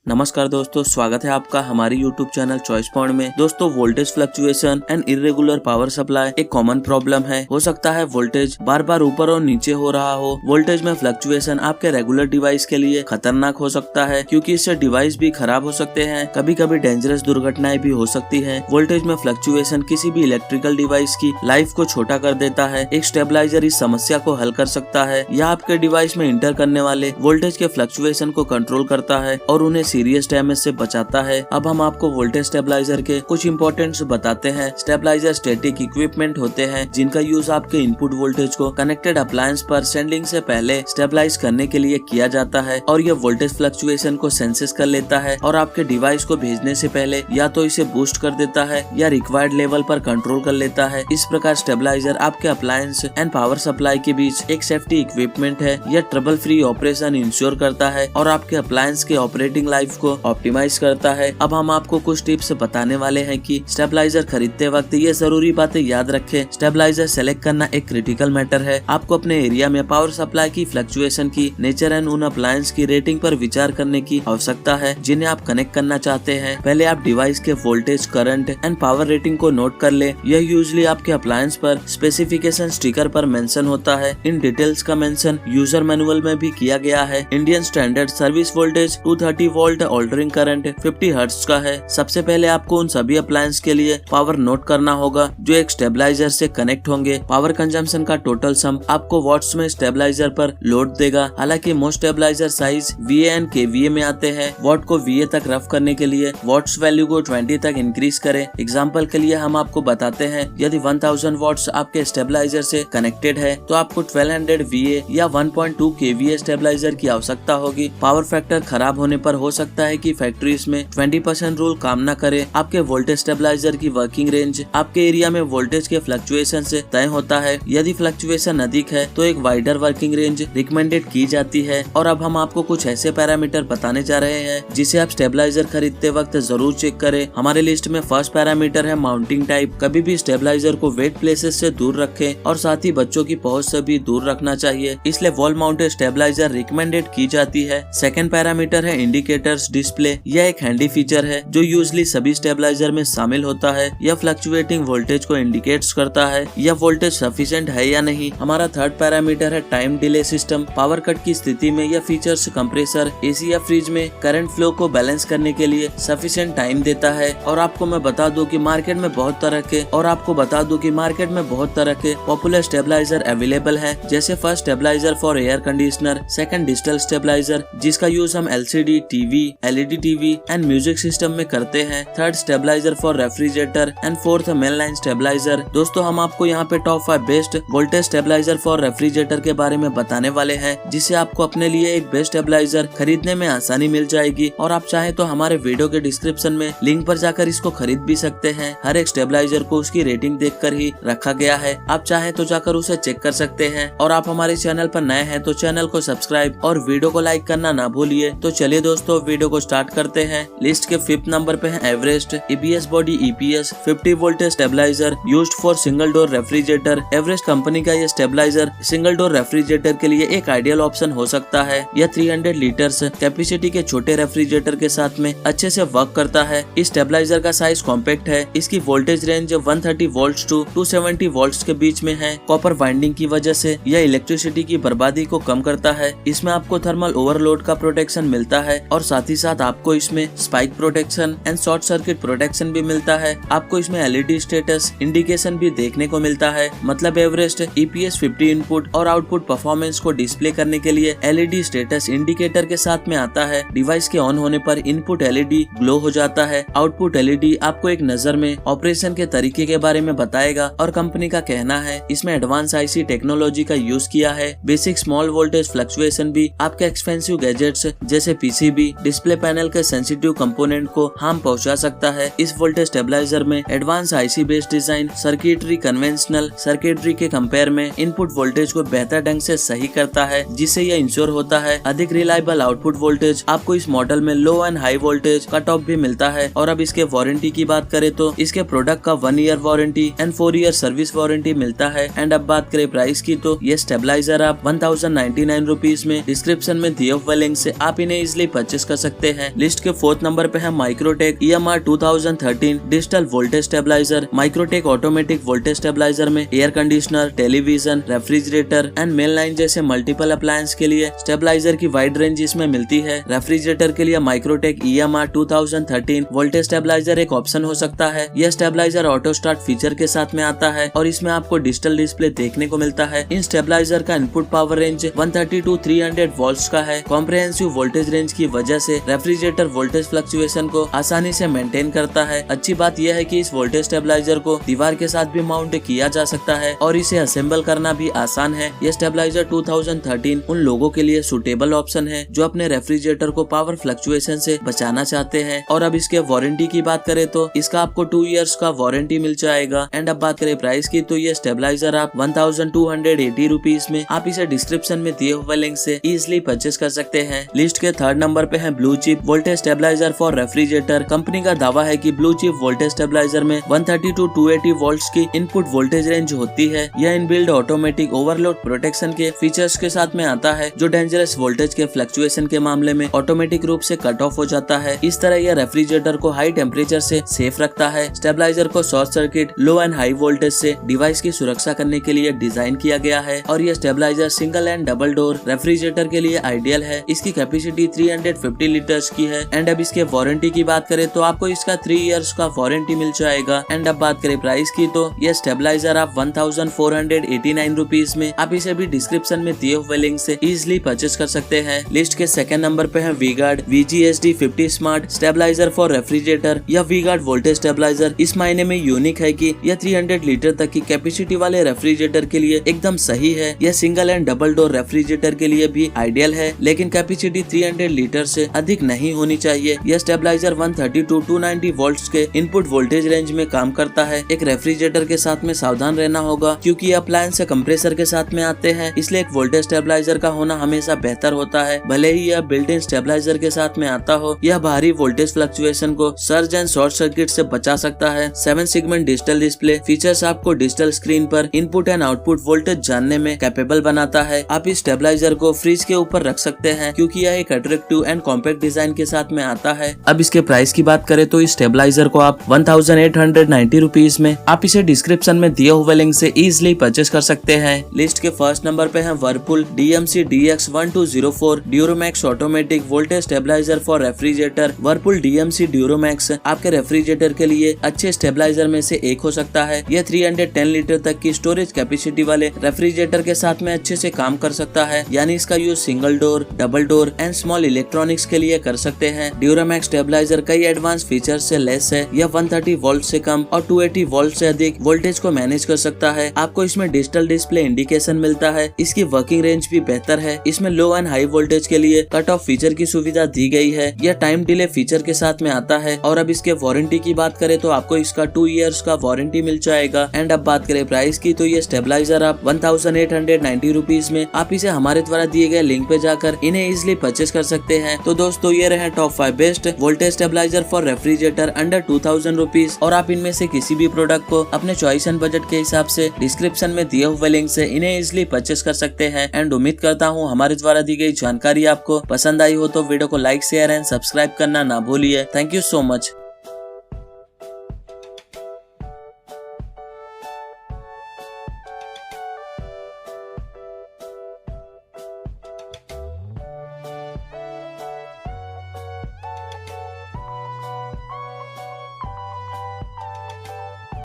नमस्कार दोस्तों, स्वागत है आपका हमारी YouTube चैनल चॉइस पॉइंट में। दोस्तों, voltage fluctuation and irregular power supply एक कॉमन प्रॉब्लम है। हो सकता है वोल्टेज बार बार ऊपर और नीचे हो रहा हो। वोल्टेज में फ्लक्चुएशन आपके रेगुलर डिवाइस के लिए खतरनाक हो सकता है, क्योंकि इससे डिवाइस भी खराब हो सकते हैं। कभी कभी डेंजरस दुर्घटनाएं भी हो सकती है। वोल्टेज में फ्लक्चुएशन किसी भी इलेक्ट्रिकल डिवाइस की लाइफ को छोटा कर देता है। एक स्टेबलाइजर इस समस्या को हल कर सकता है। यह आपके डिवाइस में इंटर करने वाले वोल्टेज के फ्लक्चुएशन को कंट्रोल करता है और उन्हें सीरियस डैमेज से बचाता है। अब हम आपको वोल्टेज स्टेबलाइजर के कुछ इंपॉर्टेंट्स बताते हैं। स्टेबलाइजर स्टैटिक इक्विपमेंट होते हैं जिनका यूज आपके इनपुट वोल्टेज को कनेक्टेड अप्लायंस पर सेंडिंग से पहले स्टेबलाइज करने के लिए किया जाता है, और यह वोल्टेज फ्लक्चुएशन को सेंसेस कर लेता है और आपके डिवाइस को भेजने से पहले या तो इसे बूस्ट कर देता है या रिक्वायर्ड लेवल पर कंट्रोल कर लेता है। इस प्रकार स्टेबलाइजर आपके अप्लायंस एंड पावर सप्लाई के बीच एक सेफ्टी इक्विपमेंट है। यह ट्रबल फ्री ऑपरेशन इंश्योर करता है और आपके अप्लायंस के ऑपरेटिंग लाइफ को ऑप्टिमाइज करता है। अब हम आपको कुछ टिप्स बताने वाले हैं कि स्टेबलाइजर खरीदते वक्त ये जरूरी बातें याद रखें। स्टेबलाइजर सेलेक्ट करना एक क्रिटिकल मैटर है। आपको अपने एरिया में पावर सप्लाई की फ्लक्चुएशन की नेचर एंड उन अप्लायंस की रेटिंग पर विचार करने की आवश्यकता है जिन्हें आप कनेक्ट करना चाहते हैं। पहले आप डिवाइस के voltage, current and power rating को नोट कर ले। यह यूजुअली आपके अप्लायंस पर स्पेसिफिकेशन स्टिकर पर मेंशन होता है। इन डिटेल्स का मेंशन यूजर मैनुअल में भी किया गया है। Indian standard service voltage 230 volt altering current 50 hertz का है। सबसे पहले आपको उन सभी अप्लायंस के लिए पावर नोट करना होगा जो एक स्टेबलाइजर से कनेक्ट होंगे। पावर कंजम्पशन का टोटल सम आपको वॉट्स में स्टेबलाइजर पर लोड देगा। हालांकि most stabiliser size VA and kVA में आते हैं। वॉट को VA तक रफ करने के लिए वॉट्स वैल्यू को 20 तक इंक्रीज करें। एग्जाम्पल के लिए हम आपको बताते हैं, यदि 1000 वॉट्स आपके स्टेबलाइजर से कनेक्टेड है तो आपको 1200 VA या 1.2 kVA स्टेबलाइजर की आवश्यकता होगी। पावर फैक्टर खराब होने पर हो सकता है कि फैक्ट्रीज में 20% रूल काम न करे। आपके वोल्टेज स्टेबलाइजर की वर्किंग रेंज आपके एरिया में वोल्टेज के फ्लक्चुएशन से तय होता है। यदि फ्लक्चुएशन अधिक है तो एक वाइडर वर्किंग रेंज रिकमेंडेड की जाती है। और अब हम आपको कुछ ऐसे पैरामीटर बताने जा रहे हैं जिसे आप स्टेबलाइजर खरीदते वक्त जरूर चेक करें। हमारे लिस्ट में फर्स्ट पैरामीटर है माउंटिंग टाइप। कभी भी स्टेबलाइजर को वेट प्लेसेस से दूर रखें और साथ ही बच्चों की पहुंच से भी दूर रखना चाहिए, इसलिए वॉल माउंटेड स्टेबलाइजर रिकमेंडेड की जाती है। सेकंड पैरामीटर है इंडिकेटर्स डिस्प्ले। यह एक हैंडी फीचर है जो यूजुअली सभी स्टेबलाइजर में शामिल होता है। यह फ्लक्चुएटिंग वोल्टेज को इंडिकेट्स करता है यह वोल्टेज सफिशिएंट है या नहीं। हमारा थर्ड पैरामीटर है time delay system. Power cut की स्थिति में यह फीचर्स कंप्रेसर, AC या फ्रिज में करंट फ्लो को बैलेंस करने के लिए सफिशिएंट टाइम देता है। और आपको मैं बता दूं कि मार्केट में बहुत तरह के पॉपुलर स्टेबलाइजर अवेलेबल है, जैसे first stabiliser for air conditioner, second digital stabiliser जिसका यूज हम LCD TV, LED TV and music system में करते हैं, third stabiliser for refrigerator and fourth main line stabiliser. दोस्तों, हम आपको यहाँ पे top 5 best voltage stabiliser for refrigerator के बारे में बताने वाले हैं, जिससे आपको अपने लिए एक बेस्ट स्टेबलाइजर खरीदने में आसानी मिल जाएगी। और आप चाहे तो हमारे वीडियो के डिस्क्रिप्शन में लिंक पर जाकर इसको खरीद भी सकते हैं। हर एक स्टेबलाइजर को उसकी रेटिंग देखकर ही रखा गया है। आप चाहे तो जाकर उसे चेक कर सकते हैं। और आप हमारे चैनल पर नए हैं तो चैनल को सब्सक्राइब और वीडियो को लाइक करना ना भूलिए। तो चलिए दोस्तों, वीडियो को स्टार्ट करते हैं। लिस्ट के 5th नंबर पे है Everest EBS body EPS 50 voltage stabiliser used for single door refrigerator. Everest company का ये स्टेबलाइजर सिंगल डोर रेफ्रिजरेटर के लिए एक आइडियल ऑप्शन हो सकता है। यह 300 लीटर्स कैपेसिटी के छोटे रेफ्रिजरेटर के साथ में अच्छे से वर्क करता है। इस स्टेबलाइजर का साइज कॉम्पैक्ट है। इसकी voltage range 130 volts to 270 volts के बीच में है। कॉपर वाइंडिंग की वजह से यह इलेक्ट्रिसिटी की बर्बादी को कम करता है। इसमें आपको थर्मल ओवरलोड का प्रोटेक्शन मिलता है और साथ ही साथ आपको इसमें spike protection and short circuit protection भी मिलता है। आपको इसमें LED स्टेटस इंडिकेशन भी देखने को मिलता है। मतलब एवरेस्ट EPS 50 इनपुट और आउटपुट परफॉर्मेंस को डिस्प्ले करने के लिए LED स्टेटस इंडिकेटर के साथ में आता है। डिवाइस के ऑन होने पर इनपुट LED ग्लो हो जाता है। आउटपुट LED आपको एक नजर में ऑपरेशन के तरीके के बारे में बताएगा। और कंपनी का कहना है इसमें एडवांस IC टेक्नोलॉजी का यूज किया है। बेसिक स्मॉल वोल्टेज फ्लक्चुएशन भी आपके एक्सपेंसिव गैजेट्स जैसे PCB डिस्प्ले पैनल के सेंसिटिव कंपोनेंट को हार्म पहुंचा सकता है। इस वोल्टेज स्टेबलाइजर में advance IC based design circuitry conventional circuitry के कंपेयर में इनपुट वोल्टेज को बेहतर ढंग से सही करता है, जिससे यह इंश्योर होता है अधिक रिलायबल आउटपुट वोल्टेज। आपको इस मॉडल में low and high voltage cut off भी मिलता है। और अब इसके वारंटी की बात करें तो इसके प्रोडक्ट का 1 year warranty and 4 year service warranty मिलता है। एंड अब बात करें प्राइस की तो ये स्टेबलाइजर आप 1099 रुपीज में डिस्क्रिप्शन में दिए हुए लिंक से आप इन्हें इजिली परचेस कर सकते हैं। लिस्ट के 4th नंबर पे है Microtek EMR 2013 digital voltage stabiliser. Microtek automatic voltage stabiliser में air conditioner, television, refrigerator and mail line जैसे मल्टीपल अप्लायंस के लिए स्टेबलाइजर की वाइड रेंज इसमें मिलती है। रेफ्रिजरेटर के लिए माइक्रोटेक EMR 2013 वोल्टेज स्टेबलाइजर एक ऑप्शन हो सकता है। यह स्टेबलाइजर ऑटो स्टार्ट फीचर के साथ में आता है और इसमें आपको डिजिटल डिस्प्ले देखने को मिलता है। इन स्टेबलाइजर का input power range 130 to 300 volts का है। कॉम्प्रिहेंसिव वोल्टेज रेंज की वजह से रेफ्रिजरेटर वोल्टेज फ्लक्चुएशन को आसानी से मेंटेन करता है। अच्छी बात यह है कि इस वोल्टेज स्टेबलाइजर को दीवार के साथ भी माउंट किया जा सकता है और इसे असेंबल करना भी आसान है। यह स्टेबलाइजर 2013 उन लोगों के लिए सुटेबल ऑप्शन है जो अपने रेफ्रिजरेटर को पावर फ्लक्चुएशन से बचाना चाहते हैं। और अब इसके वारंटी की बात करें तो इसका आपको 2 इयर्स का वारंटी मिल जाएगा। एंड अब बात करें प्राइस की तो ये स्टेबलाइजर आप 1280 रुपीज में आप इसे डिस्क्रिप्शन में दिए हुए लिंक से इजिली परचेस कर सकते हैं। लिस्ट के 3rd नंबर पे है blue chip voltage stabiliser for refrigerator. Company का दावा है कि ब्लू चिप वोल्टेज स्टेबलाइजर में 130 to 280 वोल्ट्स की इनपुट वोल्टेज रेंज होती है। यह इनबिल्ड ऑटोमेटिक ओवरलोड प्रोटेक्शन के फीचर्स के साथ में आता है जो डेंजरस वोल्टेज के फ्लक्चुएशन के मामले में ऑटोमेटिक रूप से कट ऑफ हो जाता है। इस तरह यह रेफ्रिजरेटर को हाई टेम्परेचर से सेफ रखता है। स्टेबलाइजर को short circuit, low and high voltage से डिवाइस की सुरक्षा करने के लिए डिजाइन किया गया है और यह stabiliser single and double door refrigerator के लिए आइडियल है। इसकी कैपेसिटी 350 लीटर्स की है। एंड अब इसके वारंटी की बात करें तो आपको इसका 3 इयर्स का वारंटी मिल जाएगा। एंड अब बात करें प्राइस की तो यह स्टेबलाइजर आप 1489 रुपीज में आप इसे भी डिस्क्रिप्शन में दिए हुए लिंक से इजिली परचेस कर सकते हैं। लिस्ट के 2nd नंबर पे है VGuard VGSD 50 smart stabiliser for refrigerator. यह वीगार्ड वोल्टेज स्टेबलाइजर इस मायने में यूनिक है कि यह 300 लीटर तक की कैपेसिटी वाले रेफ्रिजरेटर के लिए एकदम सही है। यह single and double door refrigerator के लिए भी आइडियल है लेकिन कैपेसिटी 300 लीटर से अधिक नहीं होनी चाहिए। यह स्टेबलाइजर 130 to 290 वोल्ट्स के इनपुट वोल्टेज रेंज में काम करता है। एक रेफ्रिजरेटर के साथ में सावधान रहना होगा क्योंकि ये अप्लायंस से कंप्रेसर के साथ में आते हैं, इसलिए एक वोल्टेज स्टेबलाइजर का होना हमेशा बेहतर होता है। भले ही यह बिल्ट इन स्टेबलाइजर के साथ में आता हो, यह भारी वोल्टेज फ्लक्चुएशन को सर्ज एंड शॉर्ट सर्किट से बचा सकता है। 7 सेगमेंट डिजिटल डिस्प्ले फीचर्स आपको डिजिटल स्क्रीन पर इनपुट एंड आउटपुट वोल्टेज जानने में कैपेबल बनाता है। आप इस स्टेबलाइजर को फ्रिज के ऊपर रख सकते हैं क्योंकि यह एक अट्रैक्टिव एंड कॉम्पैक्ट डिजाइन के साथ में आता है। अब इसके प्राइस की बात करें तो इस स्टेबलाइजर को आप 1890 रुपीज में आप इसे डिस्क्रिप्शन में दिए हुए लिंक से इजिली परचेस कर सकते हैं। लिस्ट के 1st नंबर पे है Whirlpool DMC DX1204 Duromax automatic voltage stabiliser for refrigerator. Whirlpool DMC Duromax आपके रेफ्रिजरेटर के लिए अच्छे स्टेबलाइजर में से एक हो सकता है। यह 310 लीटर तक की स्टोरेज कैपेसिटी वाले रेफ्रिजरेटर के साथ में अच्छे से काम कर सकता है, यानी इसका use single door, double door and small electronics के लिए कर सकते हैं। ड्यूरोमैक्स स्टेबलाइजर कई एडवांस फीचर्स से लेस है। यह 130 वोल्ट से कम और 280 वोल्ट से अधिक वोल्टेज को मैनेज कर सकता है। आपको इसमें डिजिटल डिस्प्ले इंडिकेशन मिलता है। इसकी वर्किंग रेंज भी बेहतर है। इसमें लो एंड हाई वोल्टेज के लिए कट ऑफ फीचर की सुविधा दी गई है। यह टाइम डिले फीचर के साथ में आता है। और अब इसके वारंटी की बात करें तो आपको इसका 2 इयर्स का वारंटी मिल जाएगा। एंड अब बात करें प्राइस की तो ये स्टेबलाइजर आप 1890 रुपीज में आप इसे हमारे द्वारा दिए गए लिंक पे जाकर इन्हें इजिली परचेस कर सकते हैं। तो दोस्तों ये रहे top 5 best voltage stabiliser for refrigerator under 2000 rupees. और आप इनमें से किसी भी प्रोडक्ट को अपने चॉइस एंड बजट के हिसाब से डिस्क्रिप्शन में दिए हुए लिंक से इन्हें इजिली परचेस कर सकते हैं। एंड उम्मीद करता हूँ हमारे द्वारा दी गई जानकारी आपको पसंद आई हो तो वीडियो को लाइक, शेयर एंड सब्सक्राइब करना ना भूलिए। Thank you so much.